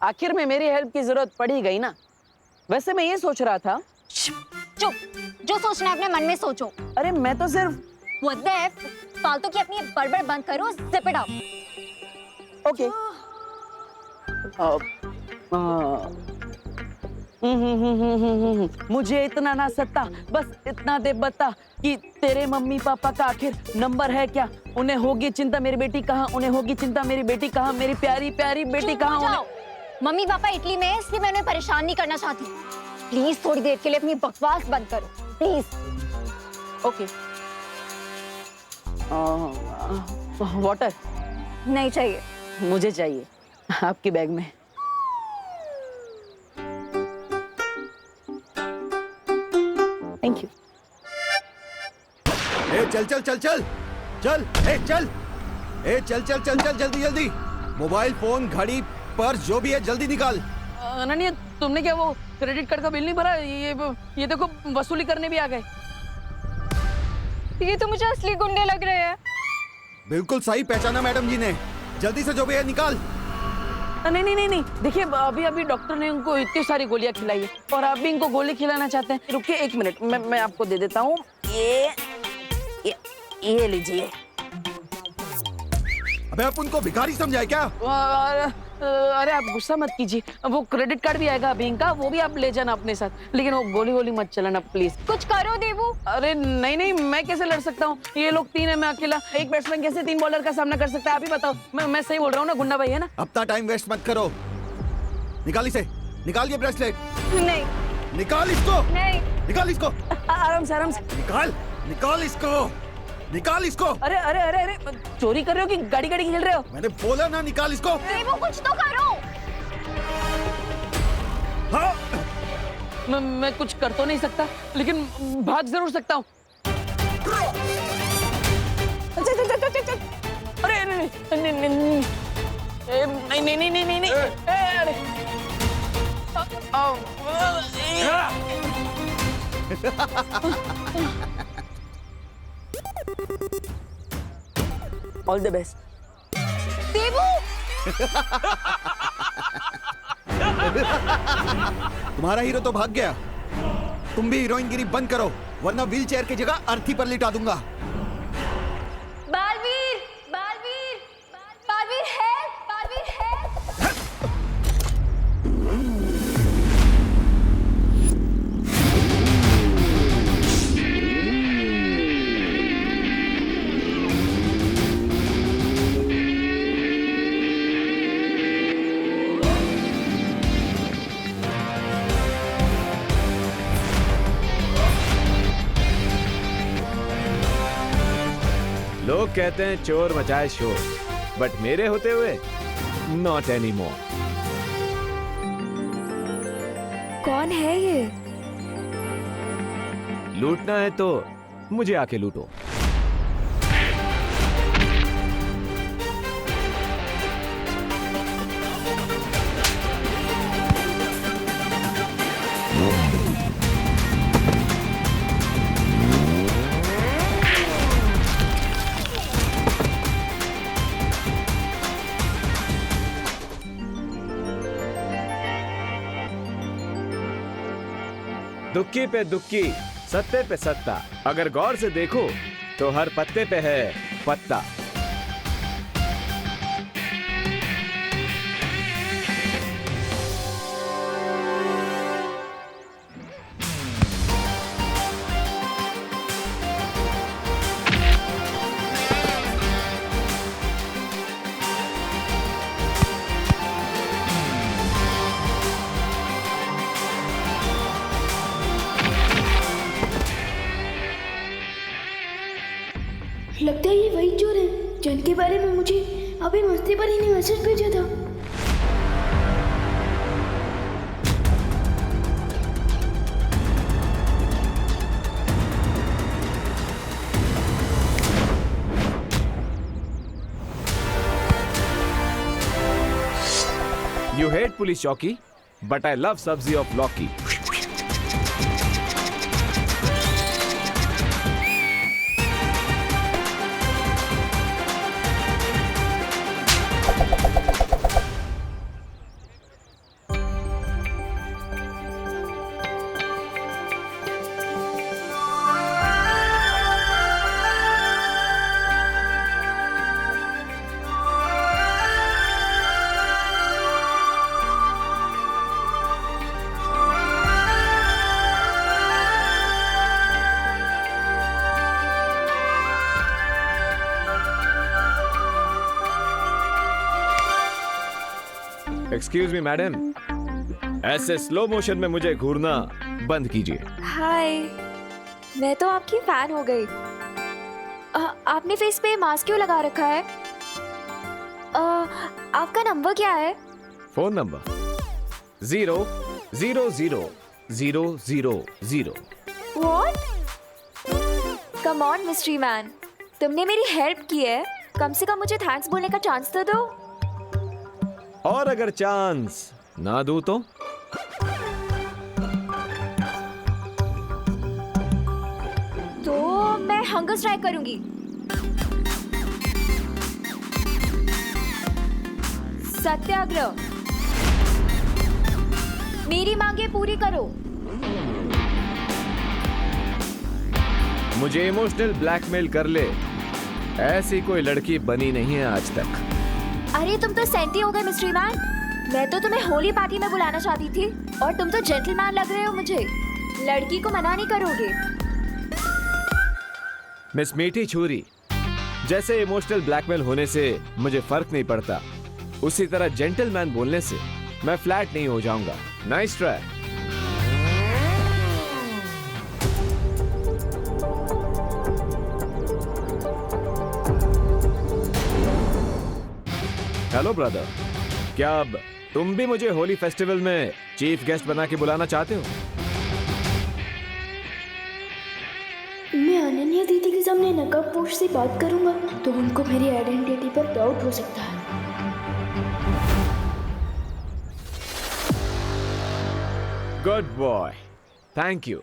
आखिर में मेरी हेल्प की जरूरत पड़ी गई ना। वैसे मैं ये सोच रहा था। चुप, जो सोचना है अपने मन में सोचो। अरे मैं तो सिर्फ What the F? फालतू की अपनी बड़बड़ बंद करो, zip it up. ओके। मुझे इतना ना सता, बस इतना दे बता कि तेरे मम्मी पापा का आखिर नंबर है क्या? उन्हें होगी चिंता मेरी बेटी कहाँ, उन्हें होगी चिंता मेरी बेटी कहाँ, मेरी प्यारी प्यारी बेटी कहाँ। उन्हें मम्मी पापा इटली में है, इसलिए मैं उन्हें परेशान नहीं करना चाहती। प्लीज थोड़ी देर के लिए अपनी बकवास बंद करो, प्लीज। ओके। वाटर नहीं चाहिए। मुझे चाहिए, आपके बैग में। Thank you. ए चल चल चल चल चल, ए चल, ए चल चल चल चल, जल्दी जल्दी। मोबाइल फोन घड़ी पर्स जो भी है जल्दी निकाल। अनन्या, तुमने क्या वो क्रेडिट कार्ड का बिल नहीं भरा? ये देखो वसूली करने भी आ गए। ये तो मुझे असली गुंडे लग रहे हैं। बिल्कुल सही पहचाना मैडम जी ने। जल्दी से जो भी है निकाल। नहीं नहीं नहीं नहीं, देखिए अभी अभी डॉक्टर ने उनको इतनी सारी गोलियां खिलाई है और आप भी इनको गोली खिलाना चाहते हैं। रुकिए एक मिनट, मैं आपको दे देता हूँ। ये लीजिए। अबे आप उनको भिखारी समझाए क्या? अरे आप गुस्सा मत कीजिए, वो क्रेडिट कार्ड भी आएगा अभी इनका, वो भी आप ले जाना अपने साथ, लेकिन वो गोली वोली मत चलाना प्लीज। कुछ करो देवू। अरे नहीं नहीं, मैं कैसे लड़ सकता हूँ? ये लोग 3 है, मैं अकेला। एक बैट्समैन कैसे 3 बॉलर का सामना कर सकता है? आप ही बताओ। मैं सही बोल रहा हूँ ना गुंडा भाई, है ना? अपना टाइम वेस्ट मत करो। निकाल इसे, निकाल ये ब्रेसलेट। नहीं, निकाल इसको, नहीं। निकाल इसको। आराम से आराम से। निकाल, निकाल इसको, निकाल इसको। अरे अरे अरे अरे, चोरी कर रहे हो कि गाड़ी गाड़ी खेल रहे हो? मैंने बोला ना निकाल इसको। देवू कुछ तो करो। हाँ। मैं कुछ कर तो नहीं सकता, लेकिन भाग जरूर सकता हूँ। अरे नहीं नहीं नहीं नहीं नहीं नहीं नहीं, अरे ऑल द बेस्ट। देवू तुम्हारा हीरो तो भाग गया। तुम भी हीरोइनगिरी बंद करो, वरना व्हील चेयर की जगह अर्थी पर लिटा दूंगा। बालवीर, बालवीर, बालवीर है, बालवीर है। लोग कहते हैं चोर मचाए शोर, बट मेरे होते हुए नॉट एनी मोर। कौन है ये? लूटना है तो मुझे आके लूटो। दुक्की पे दुक्की, सत्ते पे सत्ता। अगर गौर से देखो तो हर पत्ते पे है पत्ता। लगता है ये वही चोर है जिनके बारे में मुझे अभी मस्ती पर ही ने मैसेज भेजा था। You hate police चौकी, but I love सब्जी of लौकी। एक्सक्यूज मी मैडम, ऐसे स्लो मोशन में मुझे घूरना बंद कीजिए। हाय, मैं तो आपकी फैन हो गई। आपने फेस पे मास्क क्यों लगा रखा है? आपका नंबर क्या है? Phone number 0000000। What? Come on, mystery man. तुमने मेरी हेल्प की है, कम से कम मुझे थैंक्स बोलने का चांस तो दो। और अगर चांस ना दूं तो? तो मैं हंगर स्ट्राइक करूंगी। सत्याग्रह। मेरी मांगे पूरी करो। मुझे इमोशनल ब्लैकमेल कर ले, ऐसी कोई लड़की बनी नहीं है आज तक। अरे तुम तो सेंटी हो गए मिस्ट्री मैन। मैं तो तुम्हें होली पार्टी में बुलाना चाहती थी और तुम तो जेंटलमैन लग रहे हो मुझे। लड़की को मना नहीं करोगे। मिस मीठी छुरी, जैसे इमोशनल ब्लैकमेल होने से मुझे फर्क नहीं पड़ता, उसी तरह जेंटलमैन बोलने से मैं फ्लैट नहीं हो जाऊंगा। Nice try. हेलो ब्रदर, क्या अब तुम भी मुझे होली फेस्टिवल में चीफ गेस्ट बना के बुलाना चाहते हो? मैं अनन्या दीदी के सामने नकाबपोश से बात करूंगा तो उनको मेरी आइडेंटिटी पर डाउट हो सकता है। Good boy, thank you.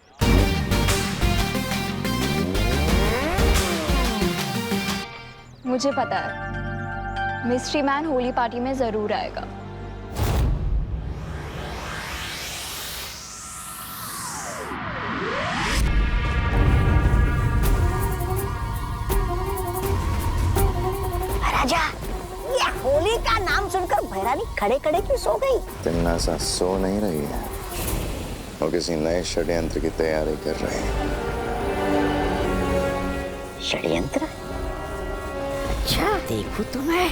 मुझे पता है मिस्ट्री मैन होली पार्टी में जरूर आएगा। राजा, ये होली का नाम सुनकर भैरानी खड़े खड़े क्यों सो गई? तिन्नासा सो नहीं रही है, वो किसी नए षड्यंत्र की तैयारी कर रही है। षड्यंत्र? अच्छा, देखूं तो मैं।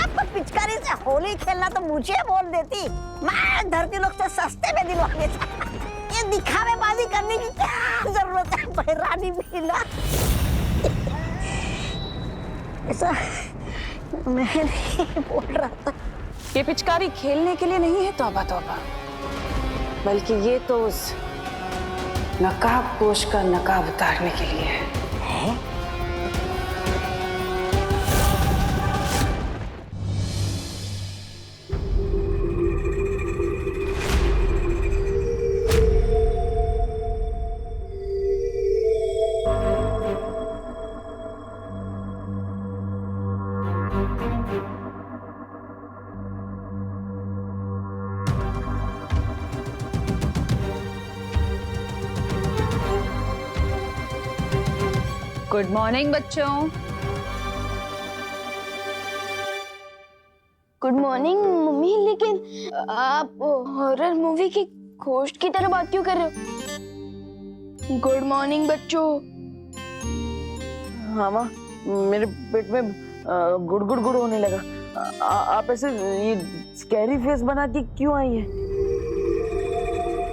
आपको पिचकारी से होली खेलना तो मुझे बोल देती, मैं धरती लोग से सस्ते में दिलवा देता। ये दिखावेबाजी करने की क्या जरूरत है भैरानी भीला? ऐसा मैं नहीं बोल रहा था। ये पिचकारी खेलने के लिए नहीं है तौबा तौबा, बल्कि ये तो उस नकाबपोश का नकाब उतारने के लिए है। गुड मॉर्निंग बच्चों। गुड मॉर्निंग मम्मी, लेकिन आप हॉरर मूवी की घोस्ट की तरह बात क्यों कर रहे हो? गुड मॉर्निंग बच्चों। हाँ माँ, मेरे पेट में गुड़ गुड़ गुड़ होने लगा। आप ऐसे ये स्कैरी फेस बना के क्यों आई है?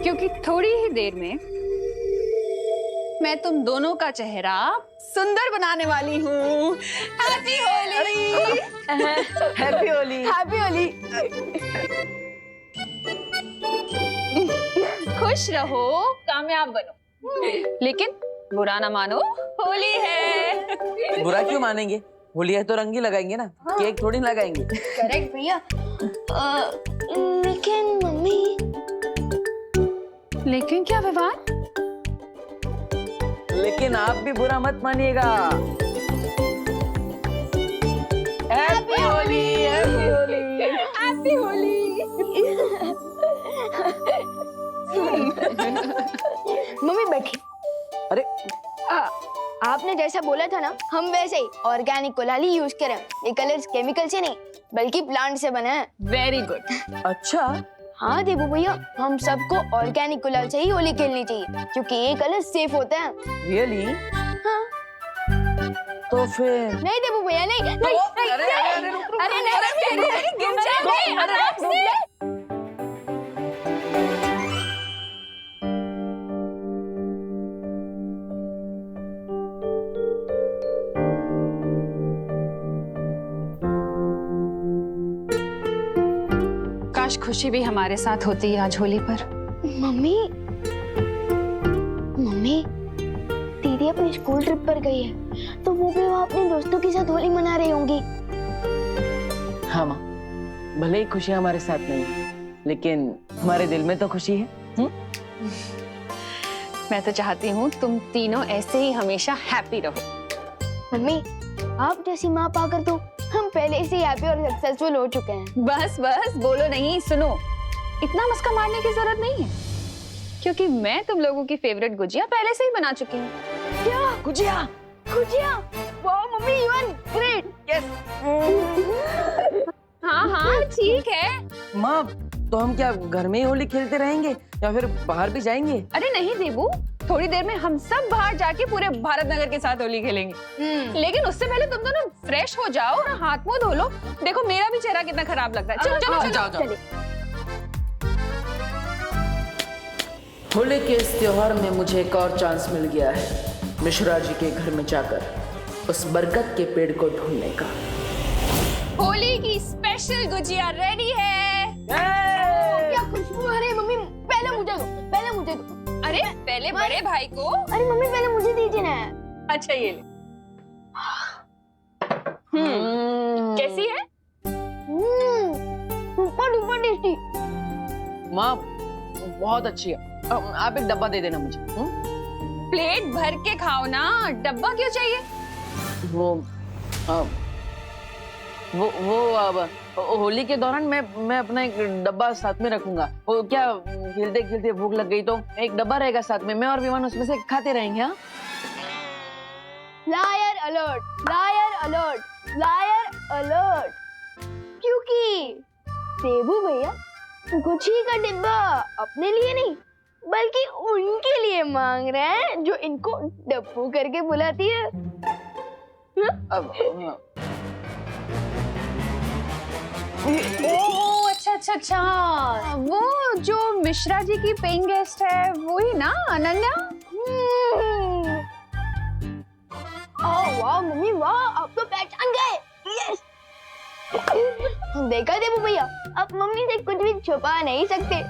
क्योंकि थोड़ी ही देर में मैं तुम दोनों का चेहरा सुंदर बनाने वाली हूँ। Happy Holi. Happy Holi. Happy Holi. खुश रहो, कामयाब बनो, लेकिन बुरा ना मानो, होली है। बुरा क्यों मानेंगे? होली है तो रंग ही लगाएंगे ना, केक थोड़ी ना लगाएंगे। करेक्ट भैया। लेकिन मम्मी। लेकिन क्या विवान? लेकिन आप भी बुरा मत मानिएगा। Happy Holi. Happy Holi. Happy Holi. Mummy बैठी। अरे आपने जैसा बोला था ना, हम वैसे ही ऑर्गेनिक गुलाली यूज करें। ये कलर्स केमिकल से नहीं बल्कि प्लांट से बना है। Very good. अच्छा। हाँ देबू भैया, हम सबको ऑर्गेनिक गुलाल से ही होली खेलनी चाहिए क्योंकि ये कलर सेफ होता है। रियली? हाँ। तो फिर नहीं देबू भैया, नहीं नहीं, तो, नहीं, अरे, नहीं, अरे, रुक, रुक, अरे, रुक, नहीं, अरे, नहीं, गिर नहीं, जाएंगे, नहीं, आराम से। काश खुशी भी हमारे साथ होती है आज होली पर। मम्मी मम्मी दीदी अपनी स्कूल ट्रिप पर गई है तो वो भी वहाँ अपने दोस्तों के साथ होली मना रही होंगी। हाँ माँ, भले ही खुशियाँ हमारे साथ नहीं है लेकिन हमारे दिल में तो खुशी है। मैं तो चाहती हूँ तुम तीनों ऐसे ही हमेशा हैप्पी रहो। मम्मी आप जैसी माँ पाकर तो हम पहले से हैप्पी और सक्सेसफुल हो चुके हैं। बस बस बोलो नहीं, सुनो, इतना मस्का मारने की जरूरत नहीं है क्योंकि मैं तुम लोगों की फेवरेट गुजिया पहले से ही बना चुकी हूँ। क्या गुजिया? गुजिया? वाह mummy, you are great. Yes. हाँ हाँ ठीक है। माँ तो हम क्या घर में ही होली खेलते रहेंगे या फिर बाहर भी जाएंगे? अरे नहीं देबू, थोड़ी देर में हम सब बाहर जाके पूरे भारत नगर के साथ होली खेलेंगे। लेकिन उससे पहले तुम दोनों फ्रेश हो जाओ और हाथ मुंह धो लो। देखो मेरा भी चेहरा कितना खराब लग रहा है। चलो चलो जाओ, चलो। जाओ। होली के इस त्योहार में मुझे एक और चांस मिल गया है मिश्रा जी के घर में जाकर उस बरगद के पेड़ को ढूंढने का। होली की स्पेशल गुजिया रेडी है। क्या खुशबू! अरे मम्मी पहले मुझे दो, पहले मुझे दो। अरे पहले बड़े भाई को। अरे मम्मी पहले मुझे दीजिए ना। अच्छा ये ले। कैसी है? Super duper tasty. माँ बहुत अच्छी है। आप एक डब्बा दे देना मुझे। प्लेट भर के खाओ ना, डब्बा क्यों चाहिए? वो अब होली के दौरान मैं अपना एक डब्बा साथ में रखूंगा। वो क्या खेलते खेलते भूख लग गई तो एक डब्बा रहेगा साथ में, मैं और विमान उसमें से खाते रहेंगे। हाँ। Liar alert, liar alert, liar alert. क्योंकि देबू भैया गुच्छी का डिब्बा अपने लिए नहीं बल्कि उनके लिए मांग रहे हैं जो इनको डब्बू करके बुलाती है। ओह अच्छा अच्छा अच्छा, वो जो मिश्रा जी की पेइंग गेस्ट है वही ना, अनन्या? ओह वाह मम्मी वाह, आप तो पहचान गए। यस। देखा देबू भैया, आप मम्मी से कुछ भी छुपा नहीं सकते।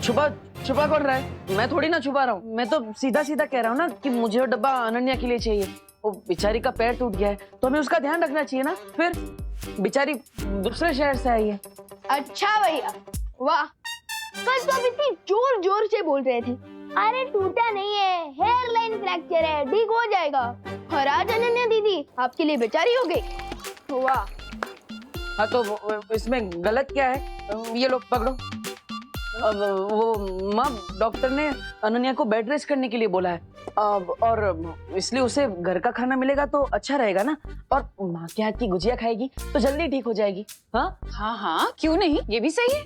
छुपा छुपा कौन रहा है? मैं थोड़ी ना छुपा रहा हूँ, मैं तो सीधा सीधा कह रहा हूँ ना कि मुझे वो डब्बा अनन्या के लिए चाहिए। वो बेचारी का पैर टूट गया है तो हमें उसका ध्यान रखना चाहिए ना। फिर बेचारी दूसरे शहर से आई है। अच्छा भैया वाह, कल तो आप इतनी जोर जोर से बोल रहे थे अरे टूटा नहीं है, हेयर लाइन फ्रैक्चर है, ठीक हो जाएगा। और आज अनन्या दीदी आपके लिए बेचारी हो गई। वाह। हाँ तो इसमें गलत क्या है? ये लो पकड़ो। अब वो माँ डॉक्टर ने अनन्या को बेड रेस्ट करने के लिए बोला है और इसलिए उसे घर का खाना मिलेगा तो अच्छा रहेगा ना, और माँ के हाथ की गुजिया खाएगी तो जल्दी ठीक हो जाएगी। हाँ हाँ हाँ क्यों नहीं, ये भी सही है।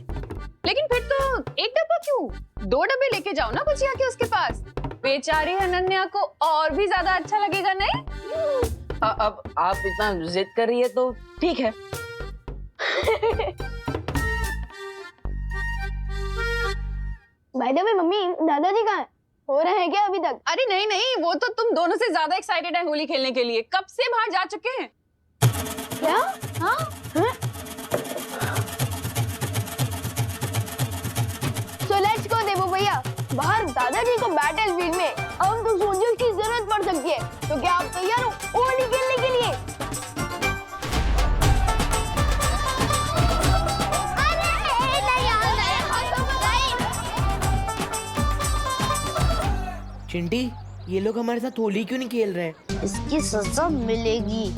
लेकिन फिर तो एक डब्बा क्यों, 2 डब्बे लेके जाओ ना गुजिया के उसके पास। बेचारी अनन्या को और भी ज्यादा अच्छा लगेगा नहीं? अब आप इतना जिद कर रही है तो ठीक है। बाय द वे मम्मी दादाजी कहाँ हैं? हो रहे हैं क्या अभी तक? अरे नहीं नहीं, वो तो तुम दोनों से ज्यादा एक्साइटेड है होली खेलने के लिए, कब से बाहर जा चुके हैं। क्या? हाँ So let's go देवू भैया, बाहर दादाजी को बैटल फील्ड में हम तो सोल्जर्स की जरूरत पड़ सकती है, तो क्या आप तैयार हो होली खेलने के लिए? चिंटी, ये लोग हमारे साथ होली क्यों नहीं खेल रहे हैं? इसकी सजा मिलेगी,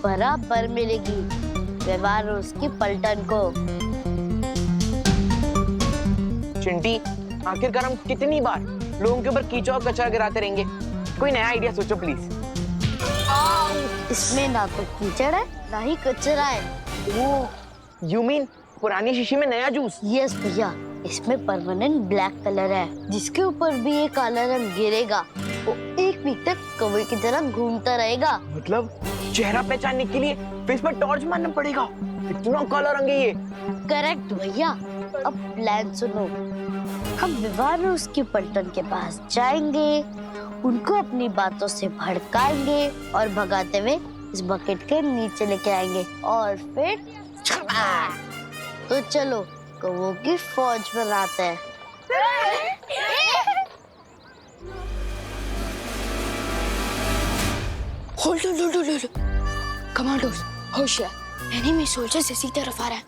बराबर मिलेगी। व्यवहार उसकी पलटन को। चिंटी, आखिरकार हम कितनी बार लोगों के ऊपर कीचड़ और कचरा गिराते रहेंगे? कोई नया आइडिया सोचो प्लीज। इसमें ना तो कीचड़ है ना ही कचरा है। वो यू मीन पुरानी शीशी में नया जूस? यस भैया, इसमें परमानेंट ब्लैक कलर है, जिसके ऊपर भी ये काला रंग गिरेगा वो एक वीक तक कौवे की तरह घूमता रहेगा। मतलब चेहरा पहचानने के लिए फेस पर टॉर्च मारना पड़ेगा? इतना काला रंग है ये। करेक्ट भैया। अब प्लान सुनो, हम विवाह में उसकी पलटन के पास जाएंगे, उनको अपनी बातों से भड़काएंगे और भगाते हुए इस बकेट के नीचे लेके आएंगे और फिर तो चलो कौवों की फौज बनाते हैं। होल्ड कमांडोज होशियार, एनिमी सोल्जर्स इसी तरफ आ रहा है।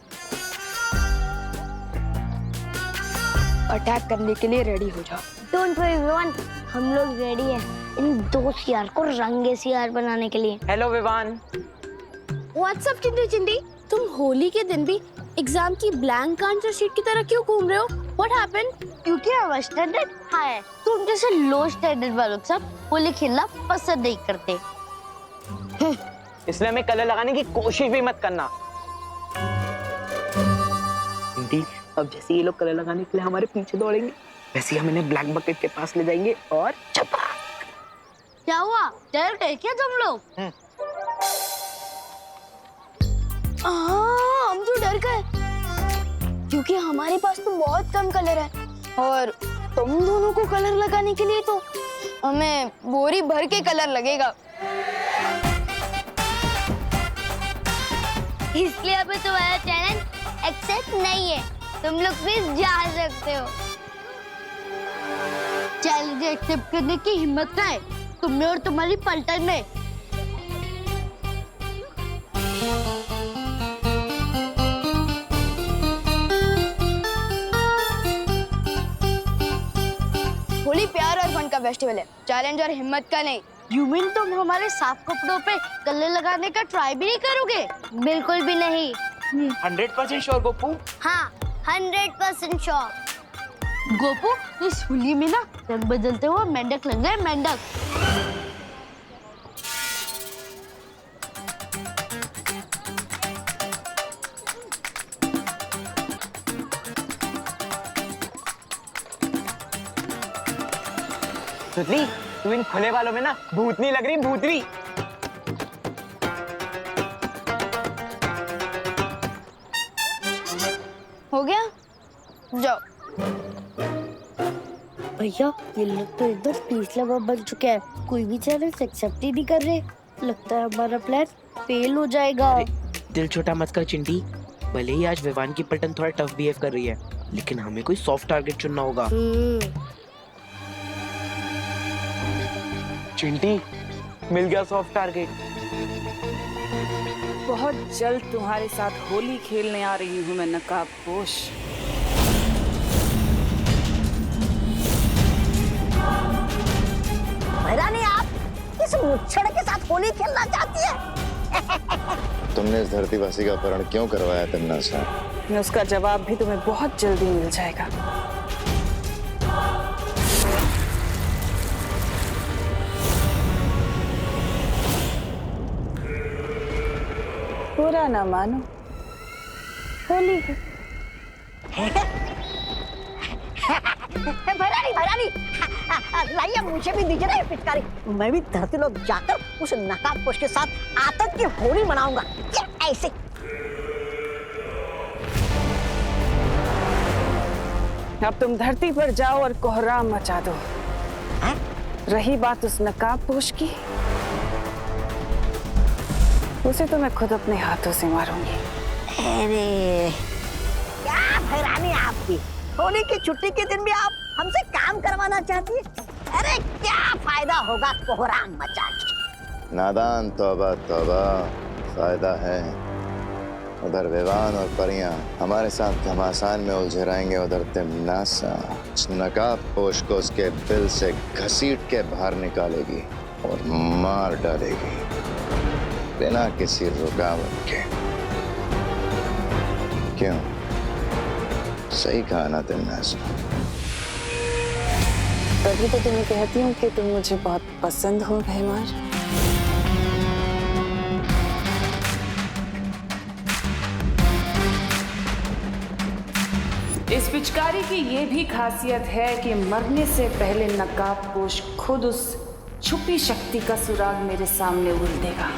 अटैक करने के लिए रेडी हो जाओ। डोंट वरी विवान, हम लोग रेडी हैं इन दो सियार को रंगे सियार बनाने के लिए। हेलो विवान। व्हाट्सअप चिंटी, तुम होली के दिन भी एग्जाम की ब्लैंक आंसर शीट की तरह क्यों घूम रहे हो? What happened? क्योंकि हमारा स्टैंडर्ड हाई है, तुम जैसे लो स्टैंडर्ड वालों सब होली खेलना पसंद नहीं करते। इसलिए हमें कलर लगाने की कोशिश भी मत करना। चिंटी, अब जैसे ये लोग कलर लगाने के लिए हमारे पीछे दौड़ेंगे, वैसे ही हम इन्हें ब्लैक बकेट के पास ले जाएंगे और चपाक। क्या हुआ, डर गए क्या तुम लोग? हम तो डर गए क्योंकि हमारे पास तो बहुत कम कलर है और तुम दोनों को कलर लगाने के लिए तो हमें बोरी भर के कलर लगेगा। इसलिए अभी तुम्हारा चैलेंज एक्सेप्ट नहीं है, तुम लोग प्लीज जा सकते हो। चैलेंज एक्सेप्ट करने की हिम्मत का है तुम में और तुम्हारी पलटन में। होली प्यार और फन का फेस्टिवल है, चैलेंज और हिम्मत का नहीं। यू मीन तुम हमारे साफ कपड़ों पे कलर लगाने का ट्राई भी नहीं करोगे? बिल्कुल भी नहीं। 100% श्योर गोपू? हाँ 100% श्योर। गोपू, इस होली में ना रंग बदलते हुए मेंढक लग गए, मेंढक। सुतली, तू इन खुले वालों में ना भूतनी लग रही, भूतनी। हो गया, जाओ। भैया, ये लोग तो एकदम पीस लवर बन चुके हैं, कोई भी चैलेंज एक्सेप्ट ही नहीं कर रहे। लगता है हमारा प्लान फेल हो जाएगा। दिल छोटा मत कर चिंटी, भले ही आज विवान की पलटन थोड़ा टफ बिहेव कर रही है, लेकिन हमें कोई सॉफ्ट टारगेट चुनना होगा। चिंटी, मिल गया सॉफ्ट टारगेट। बहुत जल्द तुम्हारे साथ होली खेलने आ रही हूँ मैं, नकाबपोश। रानी, आप इस मुच्छड़ के साथ होली खेलना चाहती है? तुमने इस धरतीवासी का अपहरण क्यों करवाया तन्ना सा? उसका जवाब भी तुम्हें बहुत जल्दी मिल जाएगा। बुरा ना मानो, होली है। भरानी, लाइए मुझे भी दीजिए ना ये पिचकारी। मैं भी धरती लोग जाकर उस नकाबपोश के साथ आतंक की होली मनाऊंगा। ऐसे अब तुम धरती पर जाओ और कोहराम मचा दो। रही बात उस नकाबपोश की, उसे तो मैं खुद अपने हाथों से मारूंगी। अरे क्या हैरानी आपकी, होली की छुट्टी के दिन भी आप हमसे काम करवाना चाहती है। अरे क्या फायदा होगा कोहराम मचा के। नादान, तौबा तौबा, फायदा है। उधर विवान और परियां हमारे साथ घमासान में उलझे रहेंगे, उधर तिमनासा नकाब पोश को उसके दिल से घसीट के बाहर निकालेगी और मार डालेगी बिना किसी रुकावट के। क्यों, सही कहा ना तिमनासा? तभी तो तुम्हें कहती हूँ कि तुम मुझे बहुत पसंद हो भैमार। इस पिचकारी की ये भी खासियत है कि मरने से पहले नकाबपोश खुद उस छुपी शक्ति का सुराग मेरे सामने उगल देगा।